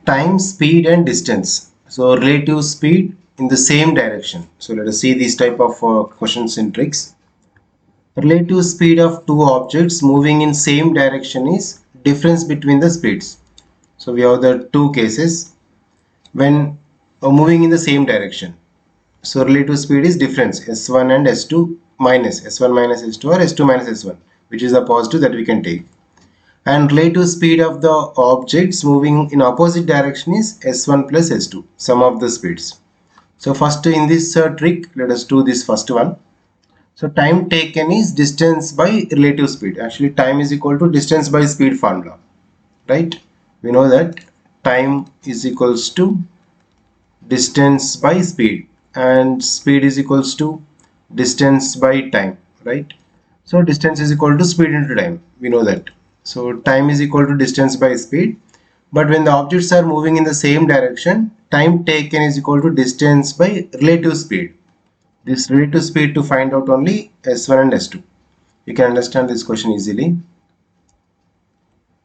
time, speed and distance. So relative speed in the same direction. So let us see these type of questions and tricks. Relative speed of two objects moving in same direction is difference between the speeds. So we have the two cases when moving in the same direction. So relative speed is difference S1 and S2 minus S1 minus S2 or S2 minus S1, which is the positive that we can take. And relative speed of the objects moving in opposite direction is S1 plus S2, sum of the speeds. So first in this trick, let us do this first one. So time taken is distance by relative speed. Actually time is equal to distance by speed formula, right? We know that time is equals to distance by speed and speed is equals to distance by time, right? So distance is equal to speed into time, we know that. So time is equal to distance by speed, but when the objects are moving in the same direction, time taken is equal to distance by relative speed. This relative speed to find out only S1 and S2. You can understand this question easily.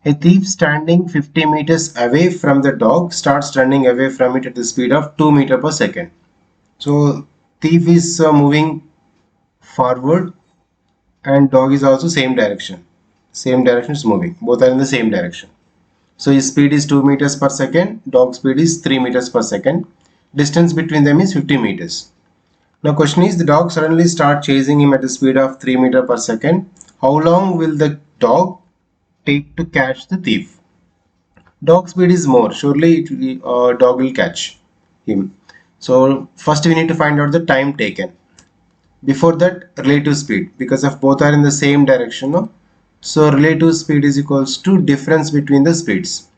A thief standing 50 meters away from the dog starts running away from it at the speed of 2 meters per second. So thief is moving forward and dog is also same direction. Same direction is moving. Both are in the same direction. So his speed is 2 meters per second. Dog speed is 3 meters per second. Distance between them is 50 meters. Now question is, the dog suddenly start chasing him at the speed of 3 meters per second. How long will the dog take to catch the thief? Dog speed is more. Surely dog will catch him. So first we need to find out the time taken. Before that, relative speed, because of both are in the same direction, no? So relative speed is equals to difference between the speeds.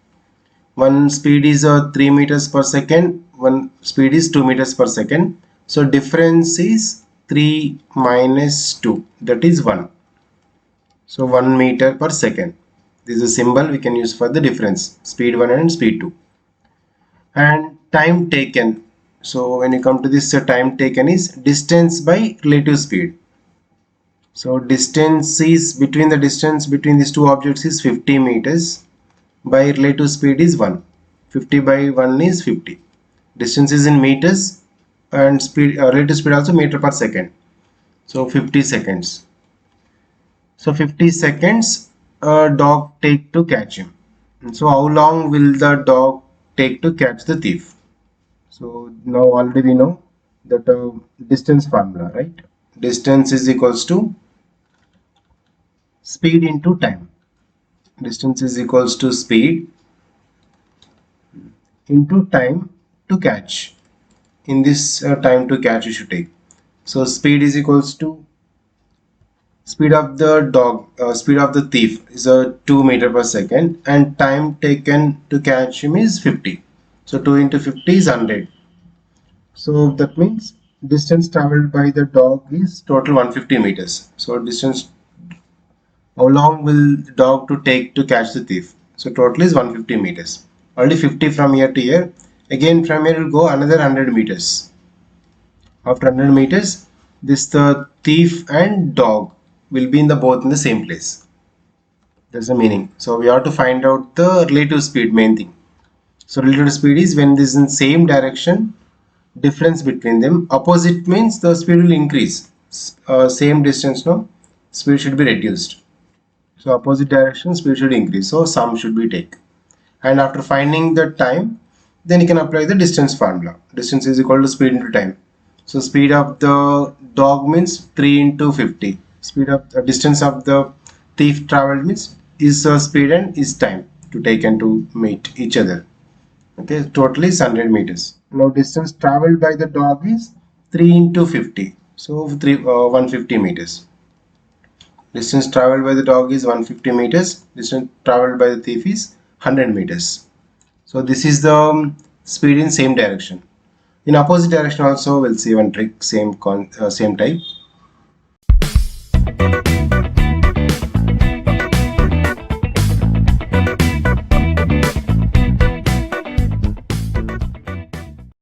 One speed is 3 meters per second, one speed is 2 meters per second. So difference is 3 minus 2, that is 1. So 1 meter per second. This is a symbol we can use for the difference, speed 1 and speed 2. And time taken. So when you come to this, time taken is distance by relative speed. So distance is between these two objects is 50 meters by relative speed is 1. 50 by 1 is 50. Distance is in meters and speed relative speed also meter per second. So 50 seconds. So 50 seconds dog take to catch him. And so how long will the dog take to catch the thief? So now already we know that distance formula, right? Distance is equals to speed into time. Distance is equals to speed into time to catch. In this time to catch you should take. So speed is equals to speed of the dog, speed of the thief is 2 meters per second and time taken to catch him is 50. So 2 into 50 is 100. So that means distance traveled by the dog is total 150 meters. So distance, how long will the dog to take to catch the thief? So total is 150 meters. Already 50 from here to here. Again from here will go another 100 meters. After 100 meters, this the thief and dog will be in the both in the same place. That's the meaning. So we have to find out the relative speed, main thing. So relative speed is when this is in same direction, difference between them. Opposite means the speed will increase. Same distance, no, speed should be reduced. So opposite direction, speed should increase. So sum should be take. And after finding the time, then you can apply the distance formula. Distance is equal to speed into time. So speed of the dog means 3 into 50. Speed of the distance of the thief traveled means is speed and is time to take and to meet each other. Okay, totally is 100 meters. Now distance traveled by the dog is 3 into 50. So 150 meters. Distance traveled by the dog is 150 meters. Distance traveled by the thief is 100 meters. So this is the speed in same direction. In opposite direction also we'll see one trick, same type.